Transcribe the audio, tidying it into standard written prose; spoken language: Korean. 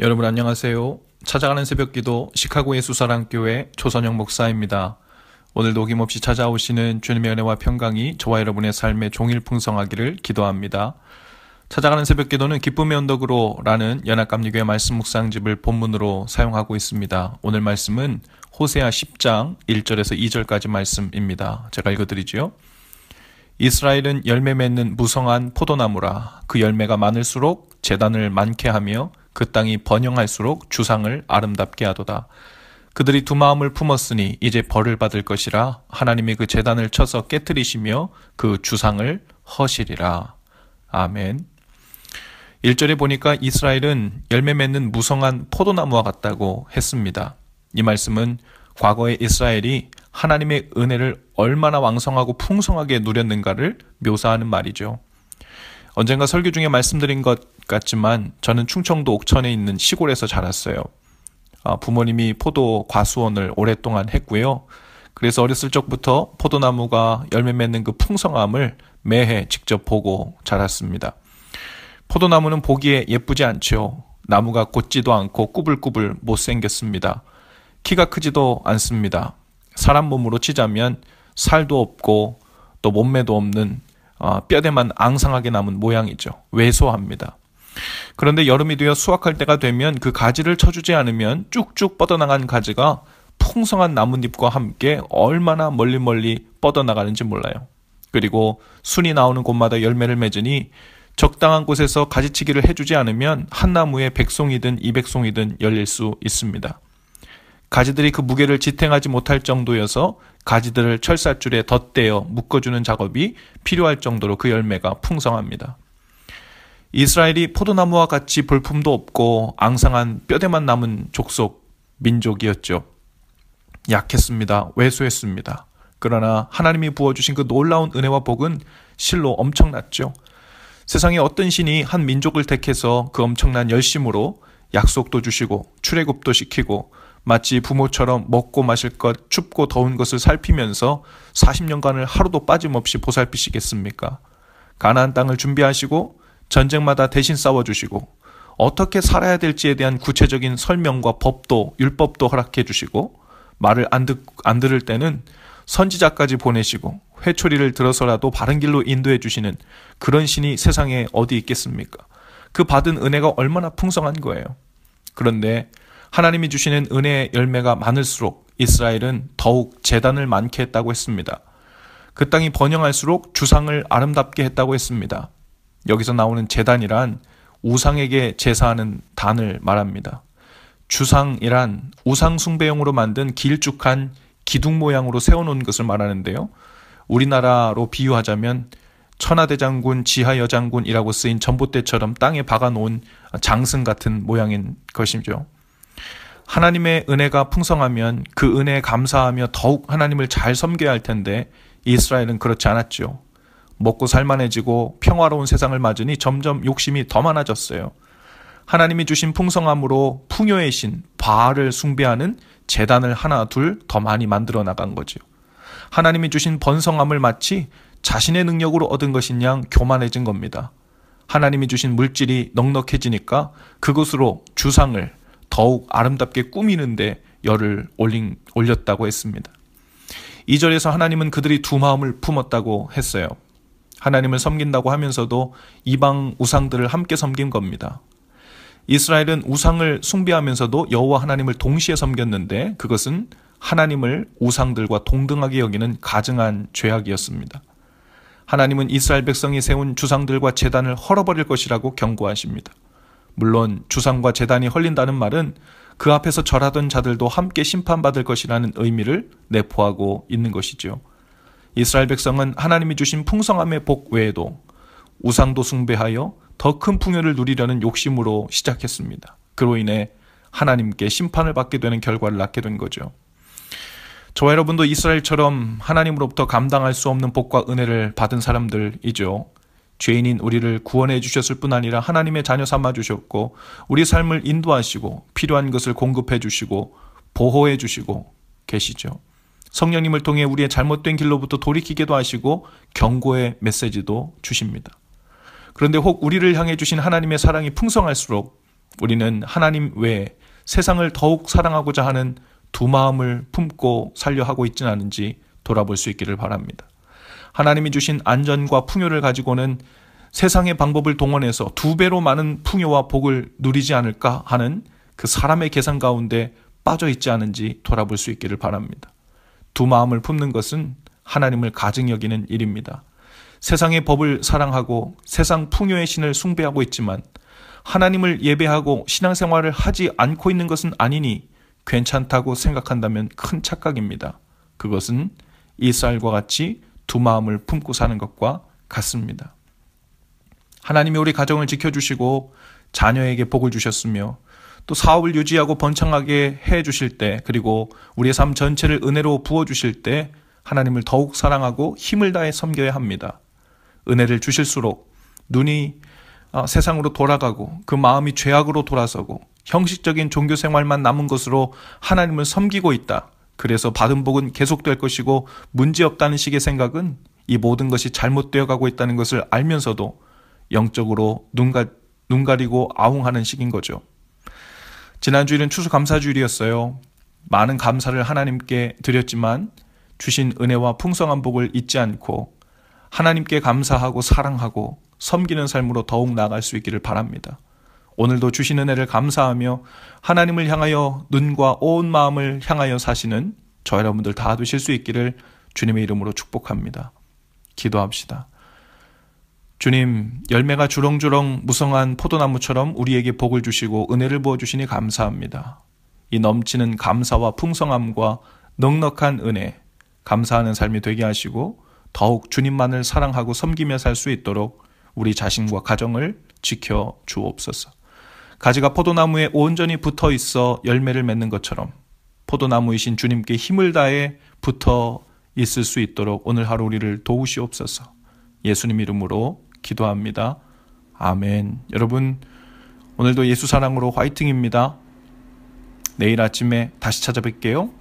여러분 안녕하세요. 찾아가는 새벽기도 시카고의 수사랑교회 조선영 목사입니다. 오늘도 어김없이 찾아오시는 주님의 은혜와 평강이 저와 여러분의 삶에 종일 풍성하기를 기도합니다. 찾아가는 새벽기도는 기쁨의 언덕으로 라는 연합감리교회 말씀 묵상집을 본문으로 사용하고 있습니다. 오늘 말씀은 호세아 10장 1절에서 2절까지 말씀입니다. 제가 읽어드리죠. 이스라엘은 열매 맺는 무성한 포도나무라. 그 열매가 많을수록 재단을 많게 하며 그 땅이 번영할수록 주상을 아름답게 하도다. 그들이 두 마음을 품었으니 이제 벌을 받을 것이라. 하나님이 그 재단을 쳐서 깨뜨리시며 그 주상을 허시리라. 아멘. 1절에 보니까 이스라엘은 열매 맺는 무성한 포도나무와 같다고 했습니다. 이 말씀은 과거의 이스라엘이 하나님의 은혜를 얼마나 왕성하고 풍성하게 누렸는가를 묘사하는 말이죠. 언젠가 설교 중에 말씀드린 것 같지만 저는 충청도 옥천에 있는 시골에서 자랐어요. 부모님이 포도 과수원을 오랫동안 했고요. 그래서 어렸을 적부터 포도나무가 열매 맺는 그 풍성함을 매해 직접 보고 자랐습니다. 포도나무는 보기에 예쁘지 않죠. 나무가 곧지도 않고 꾸불꾸불 못생겼습니다. 키가 크지도 않습니다. 사람 몸으로 치자면 살도 없고 또 몸매도 없는 뼈대만 앙상하게 남은 모양이죠. 왜소합니다. 그런데 여름이 되어 수확할 때가 되면 그 가지를 쳐주지 않으면 쭉쭉 뻗어나간 가지가 풍성한 나뭇잎과 함께 얼마나 멀리 뻗어나가는지 몰라요. 그리고 순이 나오는 곳마다 열매를 맺으니 적당한 곳에서 가지치기를 해주지 않으면 한 나무에 100송이든 200송이든 열릴 수 있습니다. 가지들이 그 무게를 지탱하지 못할 정도여서 가지들을 철사줄에 덧대어 묶어주는 작업이 필요할 정도로 그 열매가 풍성합니다. 이스라엘이 포도나무와 같이 볼품도 없고 앙상한 뼈대만 남은 족속 민족이었죠. 약했습니다. 왜소했습니다. 그러나 하나님이 부어주신 그 놀라운 은혜와 복은 실로 엄청났죠. 세상에 어떤 신이 한 민족을 택해서 그 엄청난 열심으로 약속도 주시고 출애굽도 시키고 마치 부모처럼 먹고 마실 것, 춥고 더운 것을 살피면서 40년간을 하루도 빠짐없이 보살피시겠습니까? 가나안 땅을 준비하시고 전쟁마다 대신 싸워주시고 어떻게 살아야 될지에 대한 구체적인 설명과 법도 율법도 허락해 주시고 말을 안 들을 때는 선지자까지 보내시고 회초리를 들어서라도 바른 길로 인도해 주시는 그런 신이 세상에 어디 있겠습니까? 그 받은 은혜가 얼마나 풍성한 거예요. 그런데 하나님이 주시는 은혜의 열매가 많을수록 이스라엘은 더욱 재단을 많게 했다고 했습니다. 그 땅이 번영할수록 주상을 아름답게 했다고 했습니다. 여기서 나오는 재단이란 우상에게 제사하는 단을 말합니다. 주상이란 우상 숭배용으로 만든 길쭉한 기둥 모양으로 세워놓은 것을 말하는데요. 우리나라로 비유하자면 천하대장군, 지하여장군이라고 쓰인 전봇대처럼 땅에 박아놓은 장승 같은 모양인 것이죠. 하나님의 은혜가 풍성하면 그 은혜에 감사하며 더욱 하나님을 잘 섬겨야 할 텐데 이스라엘은 그렇지 않았죠. 먹고 살만해지고 평화로운 세상을 맞으니 점점 욕심이 더 많아졌어요. 하나님이 주신 풍성함으로 풍요의 신 바알을 숭배하는 제단을 하나 둘 더 많이 만들어 나간 거죠. 하나님이 주신 번성함을 마치 자신의 능력으로 얻은 것인 양 교만해진 겁니다. 하나님이 주신 물질이 넉넉해지니까 그것으로 주상을 더욱 아름답게 꾸미는데 열을 올렸다고 했습니다. 2절에서 하나님은 그들이 두 마음을 품었다고 했어요. 하나님을 섬긴다고 하면서도 이방 우상들을 함께 섬긴 겁니다. 이스라엘은 우상을 숭배하면서도 여호와 하나님을 동시에 섬겼는데 그것은 하나님을 우상들과 동등하게 여기는 가증한 죄악이었습니다. 하나님은 이스라엘 백성이 세운 주상들과 제단을 헐어버릴 것이라고 경고하십니다. 물론 주상과 제단이 헐린다는 말은 그 앞에서 절하던 자들도 함께 심판받을 것이라는 의미를 내포하고 있는 것이죠. 이스라엘 백성은 하나님이 주신 풍성함의 복 외에도 우상도 숭배하여 더 큰 풍요를 누리려는 욕심으로 시작했습니다. 그로 인해 하나님께 심판을 받게 되는 결과를 낳게 된 거죠. 저와 여러분도 이스라엘처럼 하나님으로부터 감당할 수 없는 복과 은혜를 받은 사람들이죠. 죄인인 우리를 구원해 주셨을 뿐 아니라 하나님의 자녀 삼아 주셨고 우리 삶을 인도하시고 필요한 것을 공급해 주시고 보호해 주시고 계시죠. 성령님을 통해 우리의 잘못된 길로부터 돌이키게도 하시고 경고의 메시지도 주십니다. 그런데 혹 우리를 향해 주신 하나님의 사랑이 풍성할수록 우리는 하나님 외에 세상을 더욱 사랑하고자 하는 두 마음을 품고 살려 하고 있지는 않은지 돌아볼 수 있기를 바랍니다. 하나님이 주신 안전과 풍요를 가지고는 세상의 방법을 동원해서 2배로 많은 풍요와 복을 누리지 않을까 하는 그 사람의 계산 가운데 빠져 있지 않은지 돌아볼 수 있기를 바랍니다. 두 마음을 품는 것은 하나님을 가증 여기는 일입니다. 세상의 법을 사랑하고 세상 풍요의 신을 숭배하고 있지만 하나님을 예배하고 신앙생활을 하지 않고 있는 것은 아니니 괜찮다고 생각한다면 큰 착각입니다. 그것은 이스라엘과 같이 두 마음을 품고 사는 것과 같습니다. 하나님이 우리 가정을 지켜주시고 자녀에게 복을 주셨으며 또 사업을 유지하고 번창하게 해주실 때, 그리고 우리의 삶 전체를 은혜로 부어주실 때 하나님을 더욱 사랑하고 힘을 다해 섬겨야 합니다. 은혜를 주실수록 눈이 세상으로 돌아가고 그 마음이 죄악으로 돌아서고 형식적인 종교생활만 남은 것으로 하나님을 섬기고 있다. 그래서 받은 복은 계속될 것이고 문제없다는 식의 생각은 이 모든 것이 잘못되어 가고 있다는 것을 알면서도 영적으로 눈 가리고 아웅하는 식인 거죠. 지난주일은 추수감사주일이었어요. 많은 감사를 하나님께 드렸지만 주신 은혜와 풍성한 복을 잊지 않고 하나님께 감사하고 사랑하고 섬기는 삶으로 더욱 나아갈 수 있기를 바랍니다. 오늘도 주신 은혜를 감사하며 하나님을 향하여 눈과 온 마음을 향하여 사시는 저 여러분들 다 되실 수 있기를 주님의 이름으로 축복합니다. 기도합시다. 주님, 열매가 주렁주렁 무성한 포도나무처럼 우리에게 복을 주시고 은혜를 부어주시니 감사합니다. 이 넘치는 감사와 풍성함과 넉넉한 은혜, 감사하는 삶이 되게 하시고 더욱 주님만을 사랑하고 섬기며 살 수 있도록 우리 자신과 가정을 지켜 주옵소서. 가지가 포도나무에 온전히 붙어 있어 열매를 맺는 것처럼 포도나무이신 주님께 힘을 다해 붙어 있을 수 있도록 오늘 하루 우리를 도우시옵소서. 예수님 이름으로 기도합니다. 아멘. 여러분, 오늘도 예수 사랑으로 화이팅입니다. 내일 아침에 다시 찾아뵐게요.